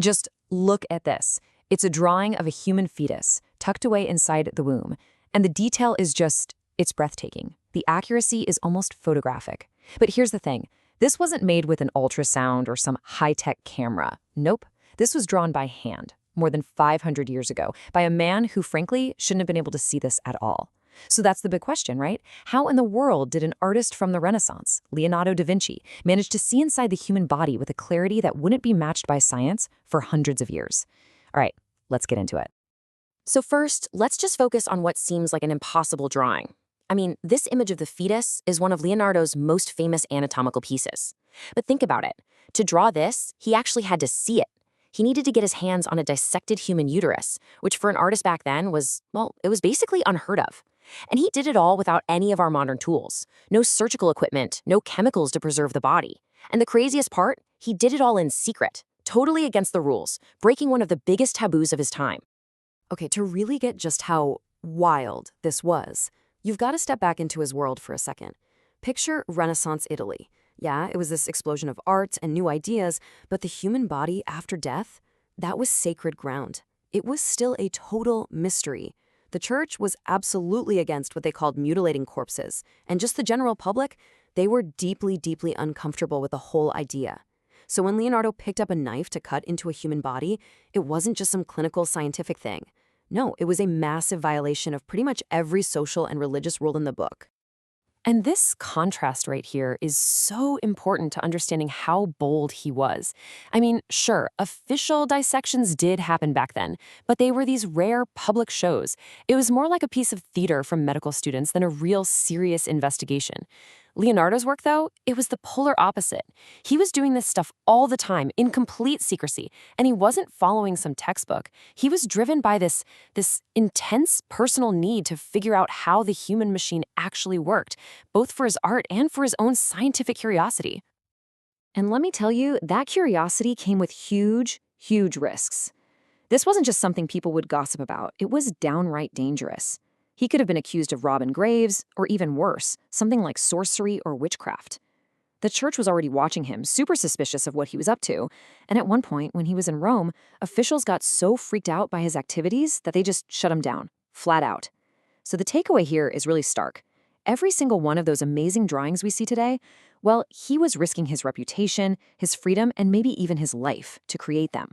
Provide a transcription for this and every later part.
Just look at this. It's a drawing of a human fetus tucked away inside the womb. And the detail is it's breathtaking. The accuracy is almost photographic. But here's the thing. This wasn't made with an ultrasound or some high-tech camera. Nope. This was drawn by hand, more than 500 years ago, by a man who, frankly, shouldn't have been able to see this at all. So that's the big question, right? How in the world did an artist from the Renaissance, Leonardo da Vinci, manage to see inside the human body with a clarity that wouldn't be matched by science for hundreds of years? All right, let's get into it. So first, let's just focus on what seems like an impossible drawing. I mean, this image of the fetus is one of Leonardo's most famous anatomical pieces. But think about it. To draw this, he actually had to see it. He needed to get his hands on a dissected human uterus, which for an artist back then was, well, it was basically unheard of. And he did it all without any of our modern tools. No surgical equipment, no chemicals to preserve the body. And the craziest part, he did it all in secret, totally against the rules, breaking one of the biggest taboos of his time. Okay, to really get just how wild this was, you've got to step back into his world for a second. Picture Renaissance Italy. Yeah, it was this explosion of art and new ideas, but the human body after death, that was sacred ground. It was still a total mystery. The church was absolutely against what they called mutilating corpses, and just the general public, they were deeply, deeply uncomfortable with the whole idea. So when Leonardo picked up a knife to cut into a human body, it wasn't just some clinical scientific thing. No, it was a massive violation of pretty much every social and religious rule in the book. And this contrast right here is so important to understanding how bold he was. I mean, sure, official dissections did happen back then, but they were these rare public shows. It was more like a piece of theater from medical students than a real serious investigation. Leonardo's work, though, it was the polar opposite. He was doing this stuff all the time in complete secrecy, and he wasn't following some textbook. He was driven by this intense personal need to figure out how the human machine actually worked, both for his art and for his own scientific curiosity. And let me tell you, that curiosity came with huge, huge risks. This wasn't just something people would gossip about. It was downright dangerous. He could have been accused of robbing graves, or even worse, something like sorcery or witchcraft. The church was already watching him, super suspicious of what he was up to, and at one point, when he was in Rome, officials got so freaked out by his activities that they just shut him down, flat out. So the takeaway here is really stark. Every single one of those amazing drawings we see today, well, he was risking his reputation, his freedom, and maybe even his life to create them.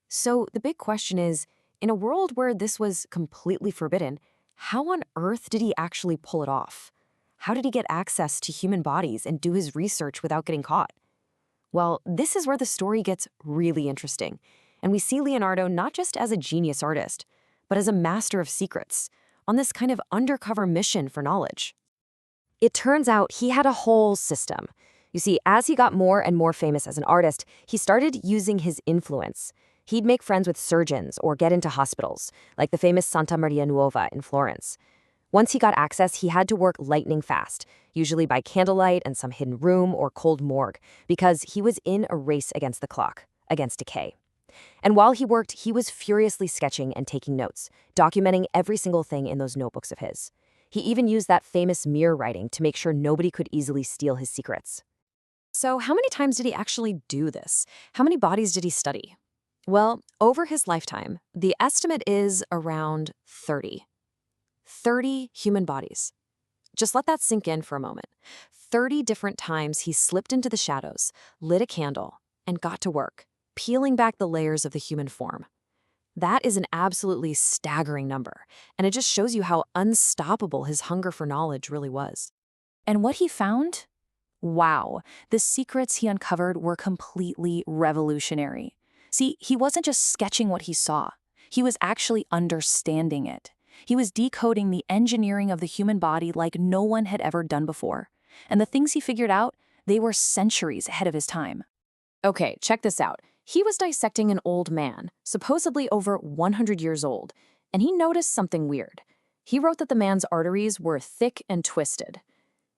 So the big question is, in a world where this was completely forbidden, how on earth did he actually pull it off? How did he get access to human bodies and do his research without getting caught? Well, this is where the story gets really interesting, and we see Leonardo not just as a genius artist, but as a master of secrets, on this kind of undercover mission for knowledge. It turns out he had a whole system. You see, as he got more and more famous as an artist, he started using his influence. He'd make friends with surgeons or get into hospitals, like the famous Santa Maria Nuova in Florence. Once he got access, he had to work lightning fast, usually by candlelight and some hidden room or cold morgue, because he was in a race against the clock, against decay. And while he worked, he was furiously sketching and taking notes, documenting every single thing in those notebooks of his. He even used that famous mirror writing to make sure nobody could easily steal his secrets. So how many times did he actually do this? How many bodies did he study? Well, over his lifetime, the estimate is around 30. 30 human bodies. Just let that sink in for a moment. 30 different times he slipped into the shadows, lit a candle, and got to work, peeling back the layers of the human form. That is an absolutely staggering number, and it just shows you how unstoppable his hunger for knowledge really was. And what he found? Wow, the secrets he uncovered were completely revolutionary. See, he wasn't just sketching what he saw. He was actually understanding it. He was decoding the engineering of the human body like no one had ever done before. And the things he figured out, they were centuries ahead of his time. Okay, check this out. He was dissecting an old man, supposedly over 100 years old, and he noticed something weird. He wrote that the man's arteries were thick and twisted.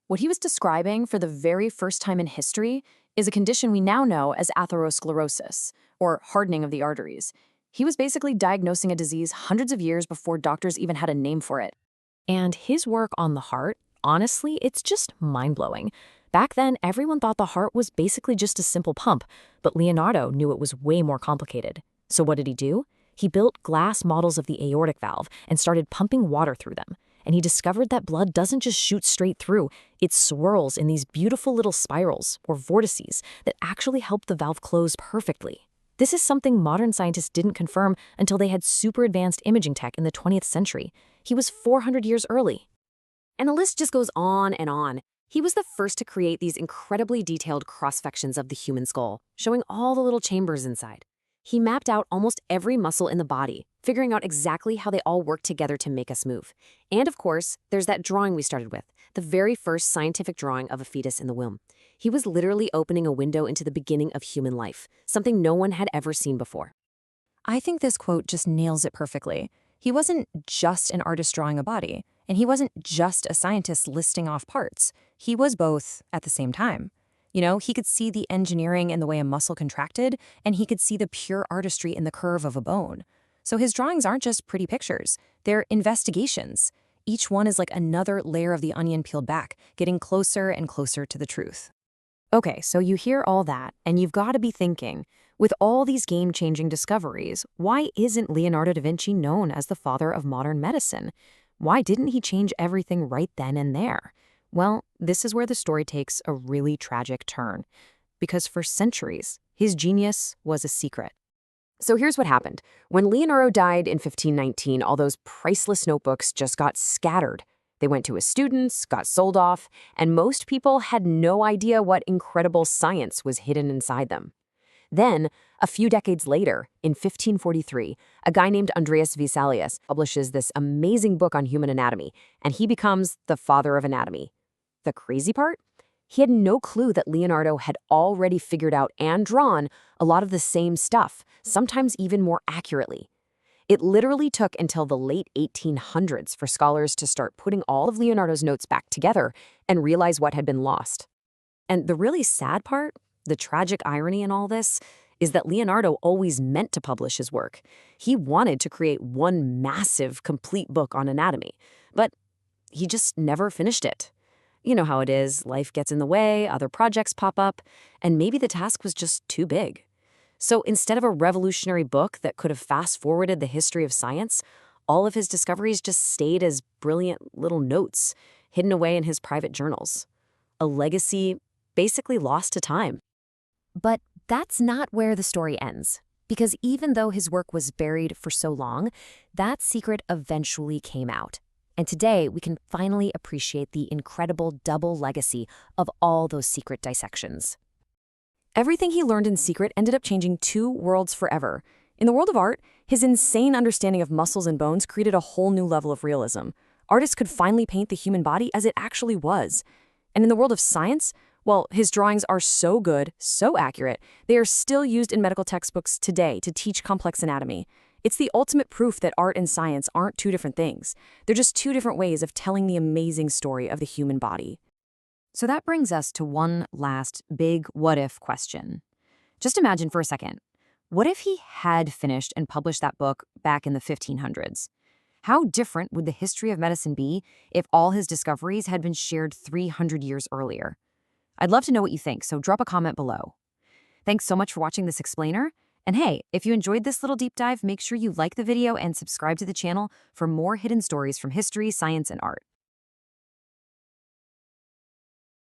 What he was describing for the very first time in history is a condition we now know as atherosclerosis, or hardening of the arteries. He was basically diagnosing a disease hundreds of years before doctors even had a name for it. And his work on the heart, honestly, it's just mind-blowing. Back then, everyone thought the heart was basically just a simple pump, but Leonardo knew it was way more complicated. So what did he do? He built glass models of the aortic valve and started pumping water through them. And he discovered that blood doesn't just shoot straight through, it swirls in these beautiful little spirals, or vortices, that actually help the valve close perfectly. This is something modern scientists didn't confirm until they had super advanced imaging tech in the 20th century. He was 400 years early. And the list just goes on and on. He was the first to create these incredibly detailed cross-sections of the human skull, showing all the little chambers inside. He mapped out almost every muscle in the body, figuring out exactly how they all work together to make us move. And of course, there's that drawing we started with, the very first scientific drawing of a fetus in the womb. He was literally opening a window into the beginning of human life, something no one had ever seen before. I think this quote just nails it perfectly. He wasn't just an artist drawing a body, and he wasn't just a scientist listing off parts. He was both at the same time. You know, he could see the engineering in the way a muscle contracted, and he could see the pure artistry in the curve of a bone. So his drawings aren't just pretty pictures, they're investigations. Each one is like another layer of the onion peeled back, getting closer and closer to the truth. Okay, so you hear all that, and you've got to be thinking, with all these game-changing discoveries, why isn't Leonardo da Vinci known as the father of modern medicine? Why didn't he change everything right then and there? Well, this is where the story takes a really tragic turn, because for centuries, his genius was a secret. So here's what happened. When Leonardo died in 1519, all those priceless notebooks just got scattered. They went to his students, got sold off, and most people had no idea what incredible science was hidden inside them. Then, a few decades later, in 1543, a guy named Andreas Vesalius publishes this amazing book on human anatomy, and he becomes the father of anatomy. The crazy part? He had no clue that Leonardo had already figured out and drawn a lot of the same stuff, sometimes even more accurately. It literally took until the late 1800s for scholars to start putting all of Leonardo's notes back together and realize what had been lost. And the really sad part, the tragic irony in all this, is that Leonardo always meant to publish his work. He wanted to create one massive, complete book on anatomy, but he just never finished it. You know how it is, life gets in the way, other projects pop up, and maybe the task was just too big. So instead of a revolutionary book that could have fast-forwarded the history of science, all of his discoveries just stayed as brilliant little notes, hidden away in his private journals. A legacy basically lost to time. But that's not where the story ends. Because even though his work was buried for so long, that secret eventually came out. And today, we can finally appreciate the incredible double legacy of all those secret dissections. Everything he learned in secret ended up changing two worlds forever. In the world of art, his insane understanding of muscles and bones created a whole new level of realism. Artists could finally paint the human body as it actually was. And in the world of science, well, his drawings are so good, so accurate, they are still used in medical textbooks today to teach complex anatomy. It's the ultimate proof that art and science aren't two different things. They're just two different ways of telling the amazing story of the human body. So that brings us to one last big what-if question. Just imagine for a second, what if he had finished and published that book back in the 1500s? How different would the history of medicine be if all his discoveries had been shared 300 years earlier? I'd love to know what you think, so drop a comment below. Thanks so much for watching this explainer. And hey, if you enjoyed this little deep dive, make sure you like the video and subscribe to the channel for more hidden stories from history, science, and art.